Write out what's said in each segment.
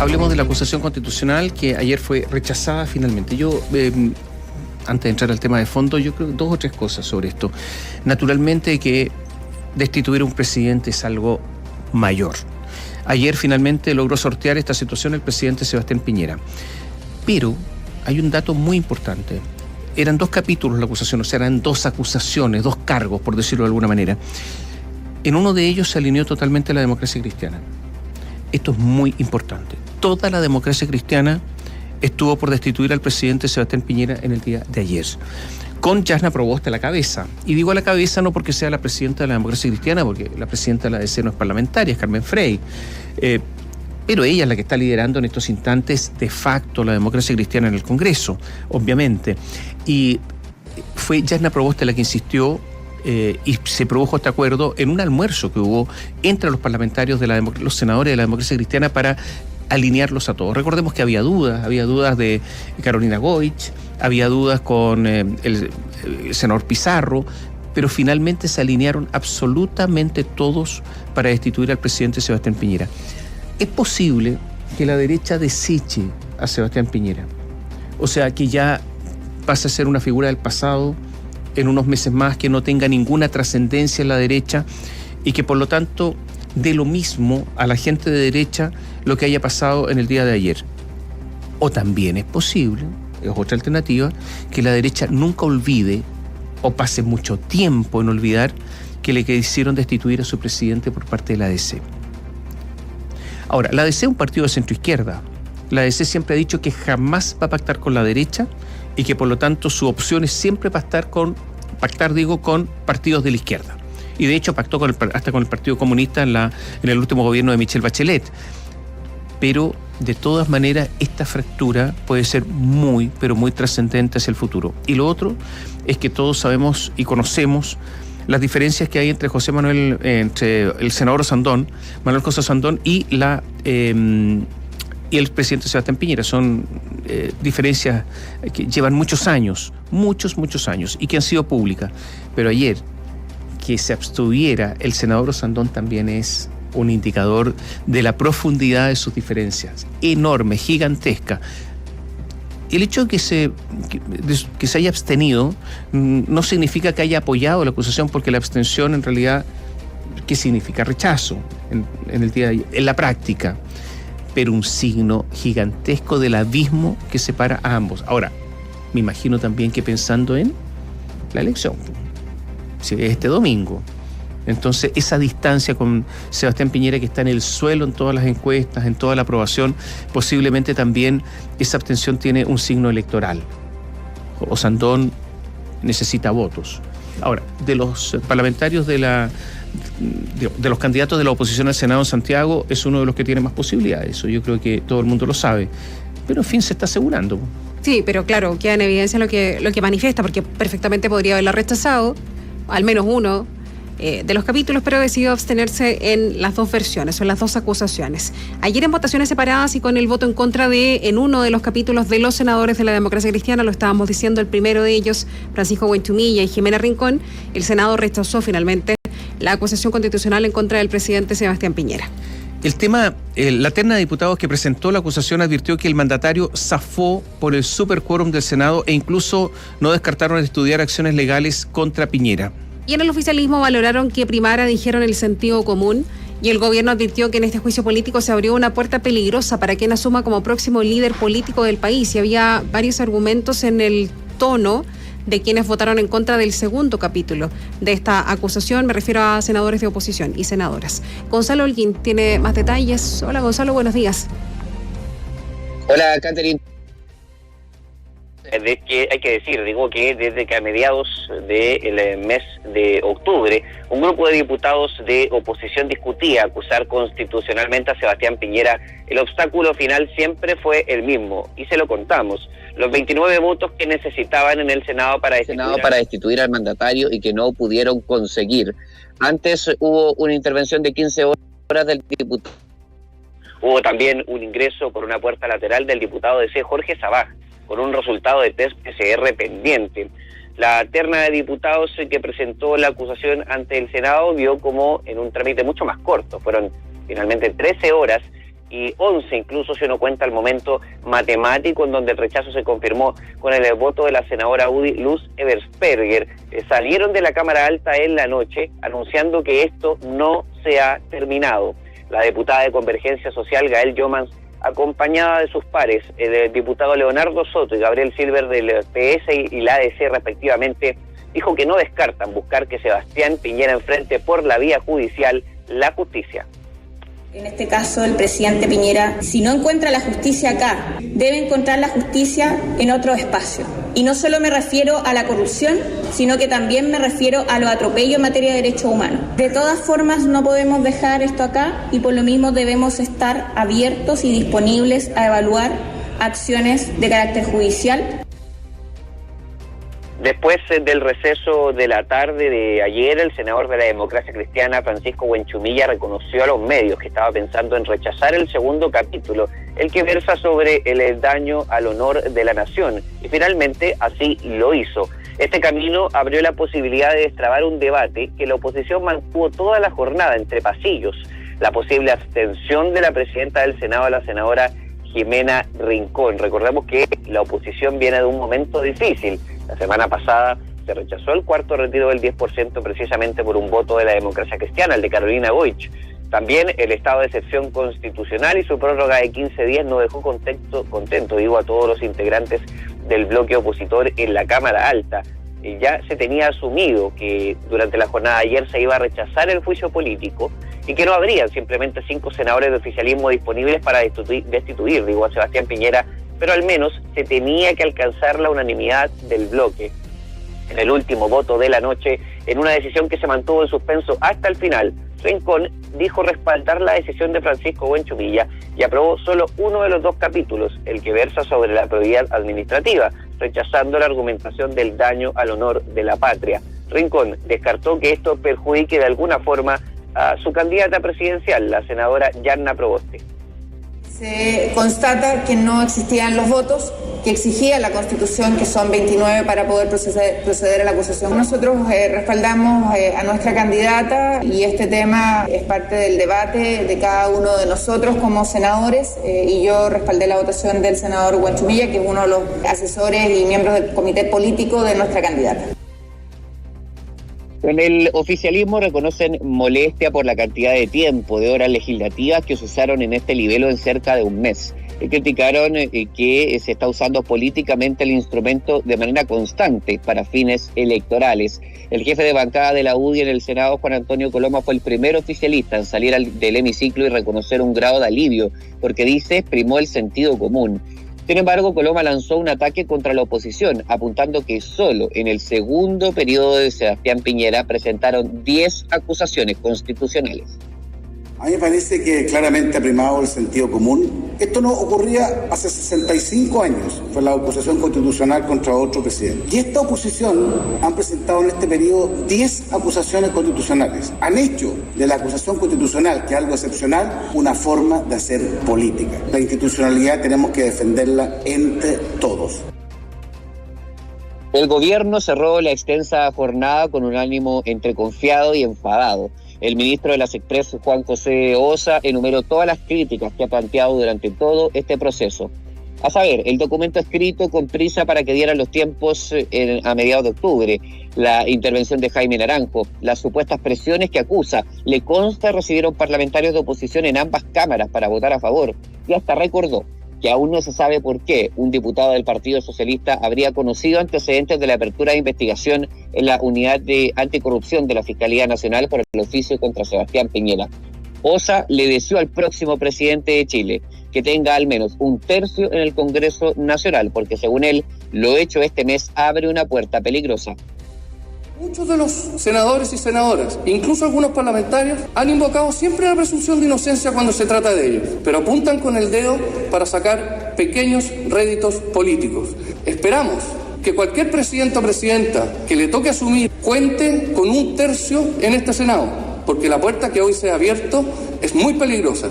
hablemos de la acusación constitucional que ayer fue rechazada finalmente. Yo, antes de entrar al tema de fondo, yo creo 2 o 3 cosas sobre esto. Naturalmente que destituir a un presidente es algo mayor. Ayer finalmente logró sortear esta situación el presidente Sebastián Piñera. Pero hay un dato muy importante. Eran 2 capítulos la acusación, o sea, eran 2 acusaciones, 2 cargos, por decirlo de alguna manera. En uno de ellos se alineó totalmente la democracia cristiana. Esto es muy importante. Toda la democracia cristiana estuvo por destituir al presidente Sebastián Piñera en el día de ayer, con Jasna Proboste a la cabeza. Y digo a la cabeza no porque sea la presidenta de la democracia cristiana, porque la presidenta de la DC no es parlamentaria, es Carmen Frey. Pero ella es la que está liderando en estos instantes de facto la democracia cristiana en el Congreso, obviamente. Y fue Jasna Proboste la que insistió y se produjo este acuerdo en un almuerzo que hubo entre los parlamentarios de los senadores de la democracia cristiana para alinearlos a todos. Recordemos que había dudas de Carolina Goich, había dudas con el senador Pizarro, pero finalmente se alinearon absolutamente todos para destituir al presidente Sebastián Piñera. Es posible que la derecha deseche a Sebastián Piñera, o sea, que ya pase a ser una figura del pasado en unos meses más, que no tenga ninguna trascendencia en la derecha y que por lo tanto dé lo mismo a la gente de derecha lo que haya pasado en el día de ayer. O también es posible, es otra alternativa, que la derecha nunca olvide o pase mucho tiempo en olvidar que le quisieron destituir a su presidente por parte de la DC. Ahora, la DC es un partido de centroizquierda. La DC siempre ha dicho que jamás va a pactar con la derecha y que por lo tanto su opción es siempre pactar con partidos de la izquierda. Y de hecho pactó hasta con el Partido Comunista en el último gobierno de Michelle Bachelet. Pero de todas maneras esta fractura puede ser muy, pero muy trascendente hacia el futuro. Y lo otro es que todos sabemos y conocemos las diferencias que hay entre entre el senador Osandón, Manuel José Osandón y el presidente Sebastián Piñera. Son diferencias que llevan muchos años, y que han sido públicas. Pero ayer, que se abstuviera el senador Osandón también es un indicador de la profundidad de sus diferencias, enorme, gigantesca. El hecho de que se haya abstenido no significa que haya apoyado la acusación, porque la abstención en realidad, ¿qué significa? Rechazo en la práctica, pero un signo gigantesco del abismo que separa a ambos. Ahora, me imagino también que pensando en la elección, si es este domingo. Entonces, esa distancia con Sebastián Piñera, que está en el suelo en todas las encuestas, en toda la aprobación, posiblemente también esa abstención tiene un signo electoral. Osandón necesita votos. Ahora, de los parlamentarios de los candidatos de la oposición al Senado en Santiago, es uno de los que tiene más posibilidades. Eso yo creo que todo el mundo lo sabe. Pero en fin, se está asegurando. Sí, pero claro, queda en evidencia lo que manifiesta, porque perfectamente podría haberla rechazado, al menos uno de los capítulos, pero decidió abstenerse en las 2 versiones, o en las 2 acusaciones. Ayer en votaciones separadas y con el voto en contra en uno de los capítulos de los senadores de la democracia cristiana, lo estábamos diciendo, el primero de ellos, Francisco Buenchumilla y Jimena Rincón, el Senado rechazó finalmente la acusación constitucional en contra del presidente Sebastián Piñera. El tema, la terna de diputados que presentó la acusación advirtió que el mandatario zafó por el superquórum del Senado e incluso no descartaron estudiar acciones legales contra Piñera. Y en el oficialismo valoraron que primara, dijeron, el sentido común, y el gobierno advirtió que en este juicio político se abrió una puerta peligrosa para quien asuma como próximo líder político del país, y había varios argumentos en el tono de quienes votaron en contra del segundo capítulo de esta acusación. Me refiero a senadores de oposición y senadoras. Gonzalo Holguín tiene más detalles. Hola Gonzalo, buenos días. Hola Catherine. Que hay que decir, que desde que a mediados del mes de octubre, un grupo de diputados de oposición discutía acusar constitucionalmente a Sebastián Piñera, el obstáculo final siempre fue el mismo, y se lo contamos: los 29 votos que necesitaban en el Senado para destituir al mandatario y que no pudieron conseguir. Antes hubo una intervención de 15 horas del diputado. Hubo también un ingreso por una puerta lateral del diputado de C, Jorge Sabaj, con un resultado de test PCR pendiente. La terna de diputados que presentó la acusación ante el Senado vio como en un trámite mucho más corto, fueron finalmente 13 horas, y 11, incluso si uno cuenta el momento matemático en donde el rechazo se confirmó con el voto de la senadora UDI Luz Eversberger, salieron de la Cámara Alta en la noche anunciando que esto no se ha terminado. La diputada de Convergencia Social, Gael Jomans, acompañada de sus pares, el diputado Leonardo Soto y Gabriel Silver del PS y la ADC respectivamente, dijo que no descartan buscar que Sebastián Piñera enfrente por la vía judicial la justicia. En este caso, el presidente Piñera, si no encuentra la justicia acá, debe encontrar la justicia en otro espacio. Y no solo me refiero a la corrupción, sino que también me refiero a los atropellos en materia de derechos humanos. De todas formas, no podemos dejar esto acá y por lo mismo debemos estar abiertos y disponibles a evaluar acciones de carácter judicial. Después del receso de la tarde de ayer, el senador de la Democracia Cristiana, Francisco Huenchumilla, reconoció a los medios que estaba pensando en rechazar el segundo capítulo, el que versa sobre el daño al honor de la nación, y finalmente así lo hizo. Este camino abrió la posibilidad de destrabar un debate que la oposición mantuvo toda la jornada entre pasillos, la posible abstención de la presidenta del Senado, la senadora Jimena Rincón. Recordemos que la oposición viene de un momento difícil. La semana pasada se rechazó el cuarto retiro del 10% precisamente por un voto de la Democracia Cristiana, el de Carolina Goich. También el estado de excepción constitucional y su prórroga de 15 días no dejó contento a todos los integrantes del bloque opositor en la Cámara Alta. Ya se tenía asumido que durante la jornada de ayer se iba a rechazar el juicio político y que no habrían simplemente 5 senadores de oficialismo disponibles para destituir a Sebastián Piñera, pero al menos se tenía que alcanzar la unanimidad del bloque en el último voto de la noche, en una decisión que se mantuvo en suspenso hasta el final. Rincón dijo respaldar la decisión de Francisco Huenchumilla y aprobó solo uno de los 2 capítulos, el que versa sobre la probidad administrativa, rechazando la argumentación del daño al honor de la patria. Rincón descartó que esto perjudique de alguna forma a su candidata presidencial, la senadora Yarna Proboste. Se constata que no existían los votos que exigía la Constitución, que son 29 para poder proceder a la acusación. Nosotros respaldamos a nuestra candidata y este tema es parte del debate de cada uno de nosotros como senadores y yo respaldé la votación del senador Huenchumilla, que es uno de los asesores y miembros del comité político de nuestra candidata. En el oficialismo reconocen molestia por la cantidad de tiempo, de horas legislativas que se usaron en este libelo en cerca de un mes. Criticaron que se está usando políticamente el instrumento de manera constante para fines electorales. El jefe de bancada de la UDI en el Senado, Juan Antonio Coloma, fue el primer oficialista en salir del hemiciclo y reconocer un grado de alivio, porque dice, primó el sentido común. Sin embargo, Coloma lanzó un ataque contra la oposición, apuntando que solo en el segundo periodo de Sebastián Piñera presentaron 10 acusaciones constitucionales. A mí me parece que claramente ha primado el sentido común. Esto no ocurría hace 65 años, fue la oposición constitucional contra otro presidente. Y esta oposición han presentado en este periodo 10 acusaciones constitucionales. Han hecho de la acusación constitucional, que es algo excepcional, una forma de hacer política. La institucionalidad tenemos que defenderla entre todos. El gobierno cerró la extensa jornada con un ánimo entre confiado y enfadado. El ministro de las Express, Juan José Ossa, enumeró todas las críticas que ha planteado durante todo este proceso. A saber, el documento escrito con prisa para que dieran los tiempos a mediados de octubre, la intervención de Jaime Naranjo, las supuestas presiones que acusa, le consta recibieron parlamentarios de oposición en ambas cámaras para votar a favor, y hasta recordó que aún no se sabe por qué un diputado del Partido Socialista habría conocido antecedentes de la apertura de investigación en la unidad de anticorrupción de la Fiscalía Nacional por el oficio contra Sebastián Piñera. Ossa le deseó al próximo presidente de Chile que tenga al menos un tercio en el Congreso Nacional, porque según él, lo hecho este mes abre una puerta peligrosa. Muchos de los senadores y senadoras, incluso algunos parlamentarios, han invocado siempre la presunción de inocencia cuando se trata de ellos, pero apuntan con el dedo para sacar pequeños réditos políticos. Esperamos que cualquier presidente o presidenta que le toque asumir cuente con un tercio en este Senado, porque la puerta que hoy se ha abierto es muy peligrosa.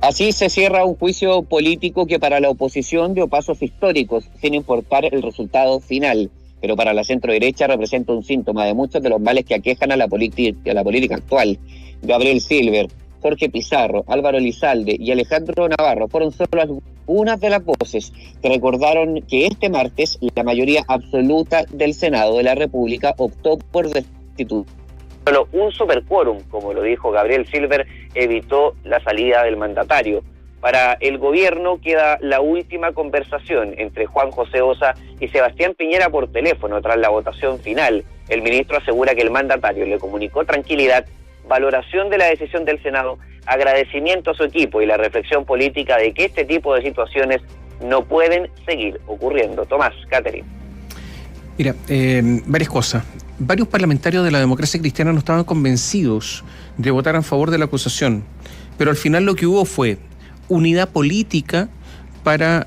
Así se cierra un juicio político que para la oposición dio pasos históricos, sin importar el resultado final. Pero para la centroderecha representa un síntoma de muchos de los males que aquejan a la política actual. Gabriel Silver, Jorge Pizarro, Álvaro Elizalde y Alejandro Navarro fueron solo algunas de las voces que recordaron que este martes la mayoría absoluta del Senado de la República optó por destituir. Solo un superquórum, como lo dijo Gabriel Silver, evitó la salida del mandatario. Para el gobierno queda la última conversación entre Juan José Ossa y Sebastián Piñera por teléfono tras la votación final. El ministro asegura que el mandatario le comunicó tranquilidad, valoración de la decisión del Senado, agradecimiento a su equipo y la reflexión política de que este tipo de situaciones no pueden seguir ocurriendo. Tomás, Catherine. Mira, varias cosas. Varios parlamentarios de la democracia cristiana no estaban convencidos de votar a favor de la acusación, pero al final lo que hubo fue unidad política para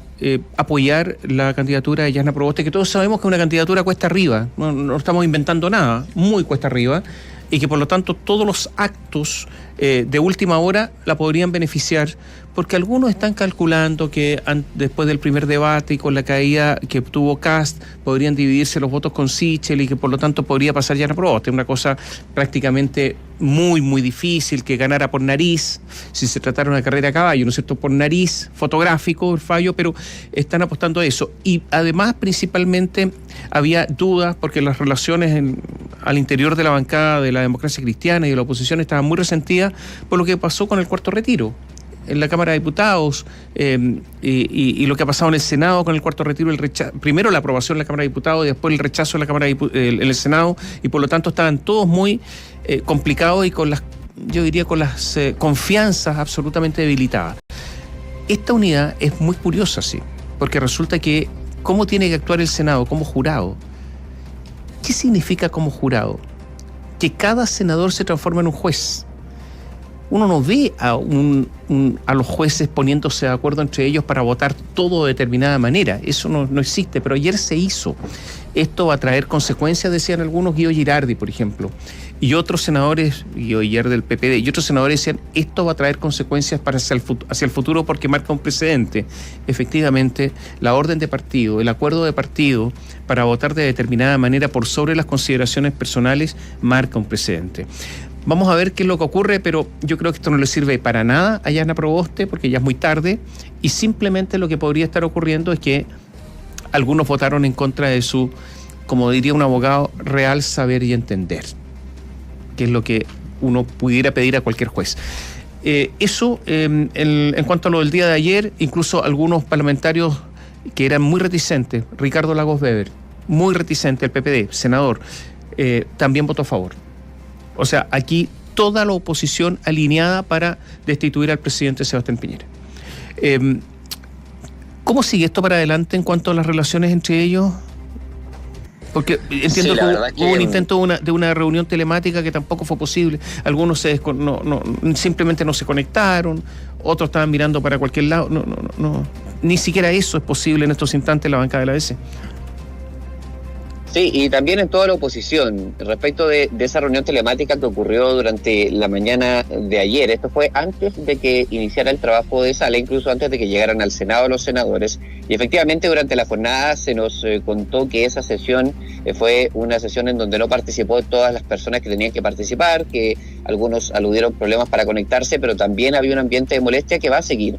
apoyar la candidatura de Yarna Proboste, que todos sabemos que es una candidatura cuesta arriba, no estamos inventando nada, muy cuesta arriba, y que por lo tanto todos los actos de última hora la podrían beneficiar, porque algunos están calculando que después del primer debate y con la caída que tuvo Kast, podrían dividirse los votos con Sichel y que por lo tanto podría pasar Yarna Proboste, una cosa prácticamente muy, muy difícil, que ganara por nariz, si se tratara de una carrera a caballo, ¿no es cierto?, por nariz, fotográfico el fallo, pero están apostando a eso. Y además, principalmente, había dudas porque las relaciones al interior de la bancada de la democracia cristiana y de la oposición estaban muy resentidas por lo que pasó con el cuarto retiro en la Cámara de Diputados y lo que ha pasado en el Senado con el cuarto retiro, primero la aprobación en la Cámara de Diputados y después el rechazo en la Cámara en el Senado, y por lo tanto estaban todos muy complicados y con las confianzas absolutamente debilitadas. Esta unidad es muy curiosa, sí, porque resulta que ¿cómo tiene que actuar el Senado como jurado? ¿Qué significa como jurado? Que cada senador se transforma en un juez. Uno no ve a los jueces poniéndose de acuerdo entre ellos para votar todo de determinada manera. Eso no existe, pero ayer se hizo. Esto va a traer consecuencias, decían algunos, Guido Girardi, por ejemplo, y otros senadores, Guido Girardi del PPD, y otros senadores decían, esto va a traer consecuencias hacia el futuro porque marca un precedente. Efectivamente, la orden de partido, el acuerdo de partido para votar de determinada manera por sobre las consideraciones personales marca un precedente. Vamos a ver qué es lo que ocurre, pero yo creo que esto no le sirve para nada a Yarna Proboste porque ya es muy tarde, y simplemente lo que podría estar ocurriendo es que algunos votaron en contra de su, como diría un abogado, real saber y entender, que es lo que uno pudiera pedir a cualquier juez. Eso en cuanto a lo del día de ayer, incluso algunos parlamentarios que eran muy reticentes, Ricardo Lagos Weber, muy reticente, el PPD, senador, también votó a favor. O sea, aquí toda la oposición alineada para destituir al presidente Sebastián Piñera. ¿Cómo sigue esto para adelante en cuanto a las relaciones entre ellos? Porque entiendo que hubo un intento de una reunión telemática que tampoco fue posible. Algunos simplemente no se conectaron, otros estaban mirando para cualquier lado. No, ni siquiera eso es posible en estos instantes en la bancada de la DC. Sí, y también en toda la oposición, respecto de esa reunión telemática que ocurrió durante la mañana de ayer. Esto fue antes de que iniciara el trabajo de sala, incluso antes de que llegaran al Senado los senadores. Y efectivamente durante la jornada se nos contó que esa sesión fue una sesión en donde no participó todas las personas que tenían que participar, que algunos aludieron problemas para conectarse, pero también había un ambiente de molestia que va a seguir.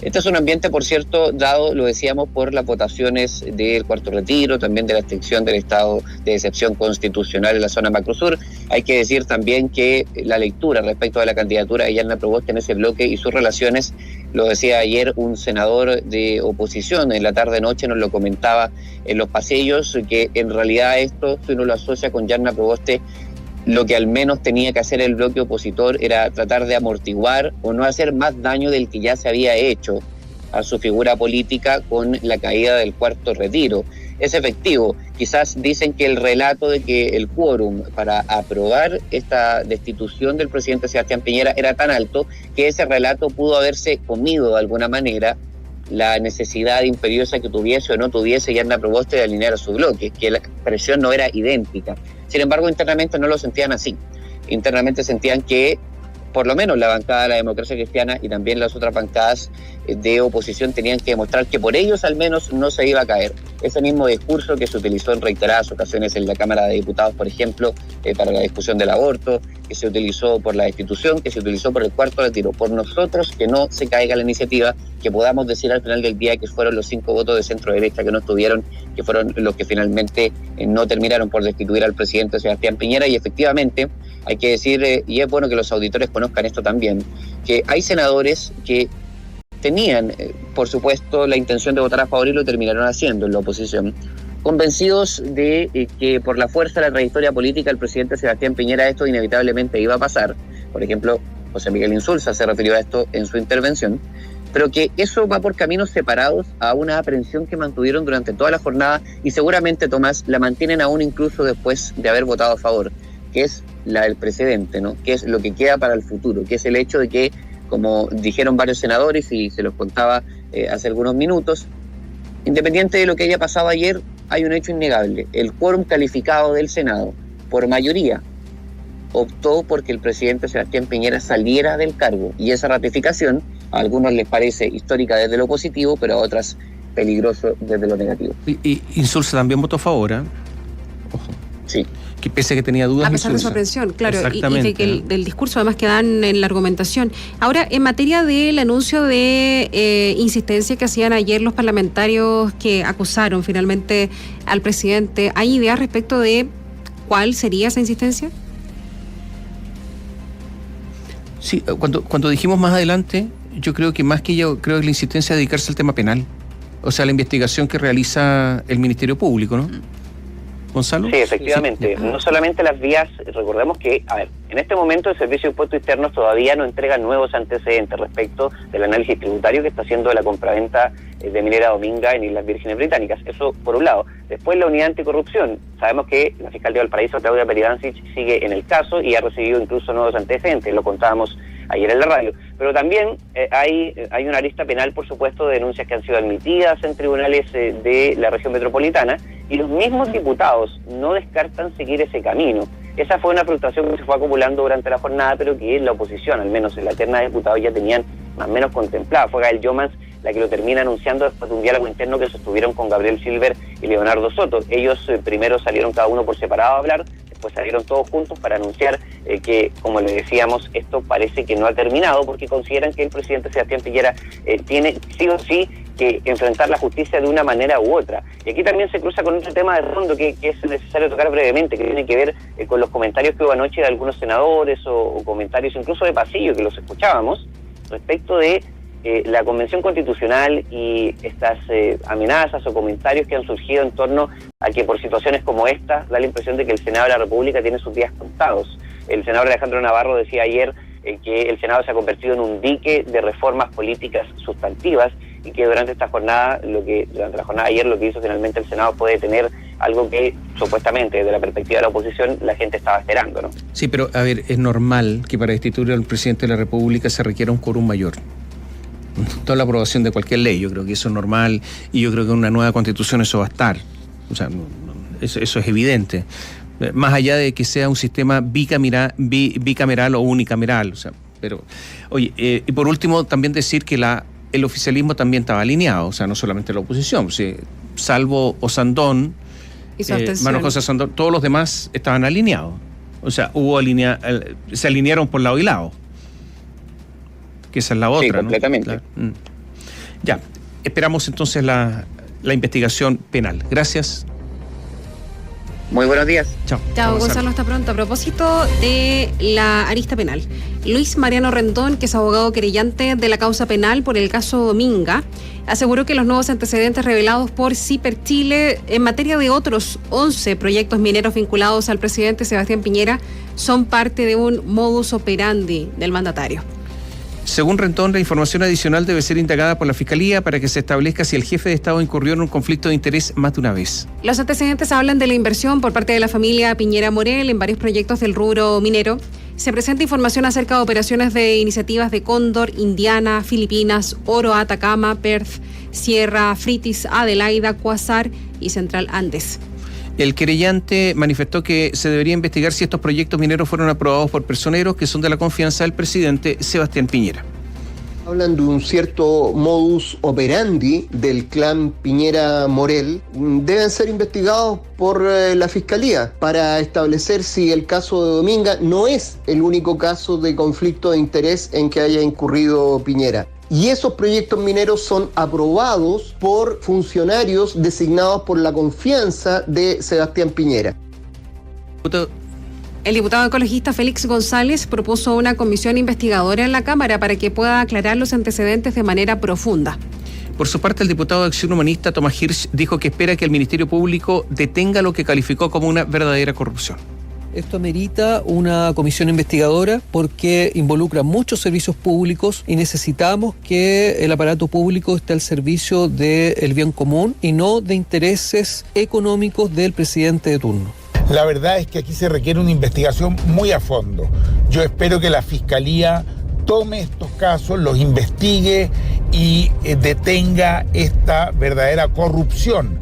Este es un ambiente, por cierto, dado, lo decíamos, por las votaciones del cuarto retiro, también de la extensión del estado de excepción constitucional en la zona macrosur. Hay que decir también que la lectura respecto a la candidatura de Yarna Proboste en ese bloque y sus relaciones, lo decía ayer un senador de oposición, en la tarde-noche nos lo comentaba en los pasillos, que en realidad esto, si uno lo asocia con Yarna Proboste, lo que al menos tenía que hacer el bloque opositor era tratar de amortiguar o no hacer más daño del que ya se había hecho a su figura política con la caída del cuarto retiro. Es efectivo. Quizás dicen que el relato de que el quórum para aprobar esta destitución del presidente Sebastián Piñera era tan alto que ese relato pudo haberse comido de alguna manera la necesidad imperiosa que tuviese o no tuviese Yarna Proboste de alinear a su bloque, que la presión no era idéntica. Sin embargo, internamente no lo sentían así. Internamente sentían que, por lo menos la bancada de la democracia cristiana y también las otras bancadas, de oposición tenían que demostrar que por ellos al menos no se iba a caer. Ese mismo discurso que se utilizó en reiteradas ocasiones en la Cámara de Diputados, por ejemplo, para la discusión del aborto, que se utilizó por la destitución, que se utilizó por el cuarto retiro, por nosotros, que no se caiga la iniciativa, que podamos decir al final del día que fueron los 5 votos de centro derecha que no estuvieron, que fueron los que finalmente no terminaron por destituir al presidente Sebastián Piñera. Y efectivamente hay que decir, y es bueno que los auditores conozcan esto también, que hay senadores que tenían, por supuesto, la intención de votar a favor y lo terminaron haciendo en la oposición, convencidos de que por la fuerza de la trayectoria política del presidente Sebastián Piñera esto inevitablemente iba a pasar. Por ejemplo, José Miguel Insulza se refirió a esto en su intervención, pero que eso va por caminos separados a una aprehensión que mantuvieron durante toda la jornada y seguramente, Tomás, la mantienen aún incluso después de haber votado a favor, que es la del precedente, ¿no? Que es lo que queda para el futuro, que es el hecho de que, como dijeron varios senadores y se los contaba hace algunos minutos, independiente de lo que haya pasado ayer, hay un hecho innegable. El quórum calificado del Senado, por mayoría, optó porque el presidente Sebastián Piñera saliera del cargo, y esa ratificación a algunos les parece histórica desde lo positivo, pero a otras peligroso desde lo negativo. Y Insulza también votó a favor, ¿eh? Ojo. Sí. Que pese a que tenía dudas. A pesar de su aprehensión, claro, y de que del discurso además que dan en la argumentación. Ahora, en materia del anuncio de insistencia que hacían ayer los parlamentarios que acusaron finalmente al presidente, ¿hay ideas respecto de cuál sería esa insistencia? Sí, cuando dijimos más adelante, yo creo que más que creo que la insistencia es dedicarse al tema penal, o sea, la investigación que realiza el Ministerio Público, ¿no? ¿Gonzalo? Sí, efectivamente. Sí. No solamente las vías, recordemos que, en este momento el Servicio de Impuestos Internos todavía no entrega nuevos antecedentes respecto del análisis tributario que está haciendo la compraventa de Minera Dominga en Islas Vírgenes Británicas. Eso por un lado. Después la unidad anticorrupción. Sabemos que la fiscal de Valparaíso, Claudia Peribancic, sigue en el caso y ha recibido incluso nuevos antecedentes, lo contábamos ayer en la radio. Pero también hay una arista penal, por supuesto, de denuncias que han sido admitidas en tribunales de la región metropolitana, y los mismos diputados no descartan seguir ese camino. Esa fue una frustración que se fue acumulando durante la jornada, pero que la oposición, al menos en la terna de diputados, ya tenían más o menos contemplada. Fue Gael Yomans la que lo termina anunciando después de un diálogo interno que sostuvieron con Gabriel Silver y Leonardo Soto. Ellos primero salieron cada uno por separado a hablar, después salieron todos juntos para anunciar que, como le decíamos, esto parece que no ha terminado, porque consideran que el presidente Sebastián Piñera tiene sí o sí que enfrentar la justicia de una manera u otra. Y aquí también se cruza con otro tema de fondo que es necesario tocar brevemente, que tiene que ver con los comentarios que hubo anoche de algunos senadores o comentarios incluso de pasillo que los escuchábamos respecto de la Convención Constitucional y estas amenazas o comentarios que han surgido en torno a que por situaciones como esta da la impresión de que el Senado de la República tiene sus días contados. El senador Alejandro Navarro decía ayer que el Senado se ha convertido en un dique de reformas políticas sustantivas y que durante la jornada ayer lo que hizo finalmente el Senado fue detener algo que supuestamente desde la perspectiva de la oposición la gente estaba esperando, ¿no? Sí, pero a ver, es normal que para destituir al presidente de la República se requiera un quórum mayor. Toda la aprobación de cualquier ley, yo creo que eso es normal, y yo creo que en una nueva constitución eso va a estar. O sea, eso es evidente. Más allá de que sea un sistema bicameral o unicameral. O sea, pero, oye, y por último también decir que el oficialismo también estaba alineado, o sea, no solamente la oposición, sí, salvo Osandón, Manuel José Osandón, todos los demás estaban alineados. O sea, se alinearon por lado y lado. Que esa es la otra, sí, completamente. ¿No? Claro. Ya, esperamos entonces la investigación penal. Gracias. Muy buenos días. Chao, Gonzalo, hasta pronto. A propósito de la arista penal, Luis Mariano Rendón, que es abogado querellante de la causa penal por el caso Dominga, aseguró que los nuevos antecedentes revelados por CIPER Chile en materia de otros 11 proyectos mineros vinculados al presidente Sebastián Piñera son parte de un modus operandi del mandatario. Según Rendón, la información adicional debe ser indagada por la Fiscalía para que se establezca si el jefe de Estado incurrió en un conflicto de interés más de una vez. Los antecedentes hablan de la inversión por parte de la familia Piñera Morel en varios proyectos del rubro minero. Se presenta información acerca de operaciones de iniciativas de Cóndor, Indiana, Filipinas, Oro, Atacama, Perth, Sierra, Fritis, Adelaida, Cuásar y Central Andes. El querellante manifestó que se debería investigar si estos proyectos mineros fueron aprobados por personeros que son de la confianza del presidente Sebastián Piñera. Hablan de un cierto modus operandi del clan Piñera Morel. Deben ser investigados por la Fiscalía para establecer si el caso de Dominga no es el único caso de conflicto de interés en que haya incurrido Piñera. Y esos proyectos mineros son aprobados por funcionarios designados por la confianza de Sebastián Piñera. El diputado ecologista Félix González propuso una comisión investigadora en la Cámara para que pueda aclarar los antecedentes de manera profunda. Por su parte, el diputado de Acción Humanista, Tomás Hirsch, dijo que espera que el Ministerio Público detenga lo que calificó como una verdadera corrupción. Esto amerita una comisión investigadora porque involucra muchos servicios públicos y necesitamos que el aparato público esté al servicio del bien común y no de intereses económicos del presidente de turno. La verdad es que aquí se requiere una investigación muy a fondo. Yo espero que la Fiscalía tome estos casos, los investigue y detenga esta verdadera corrupción.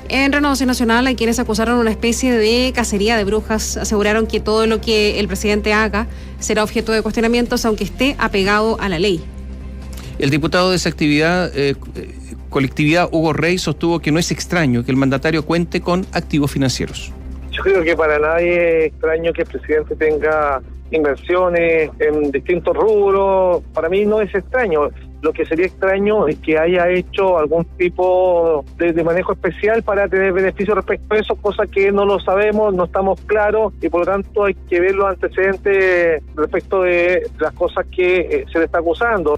En Renovación Nacional hay quienes acusaron una especie de cacería de brujas. Aseguraron que todo lo que el presidente haga será objeto de cuestionamientos, aunque esté apegado a la ley. El diputado de esa colectividad, Hugo Rey, sostuvo que no es extraño que el mandatario cuente con activos financieros. Yo creo que para nadie es extraño que el presidente tenga inversiones en distintos rubros. Para mí no es extraño. Lo que sería extraño es que haya hecho algún tipo de manejo especial para tener beneficios respecto a eso, cosa que no lo sabemos, no estamos claros y por lo tanto hay que ver los antecedentes respecto de las cosas que se le está acusando.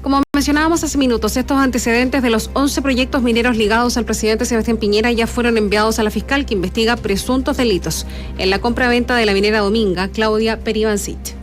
Como mencionábamos hace minutos, estos antecedentes de los 11 proyectos mineros ligados al presidente Sebastián Piñera ya fueron enviados a la fiscal que investiga presuntos delitos en la compra-venta de la minera Dominga, Claudia Peribancich.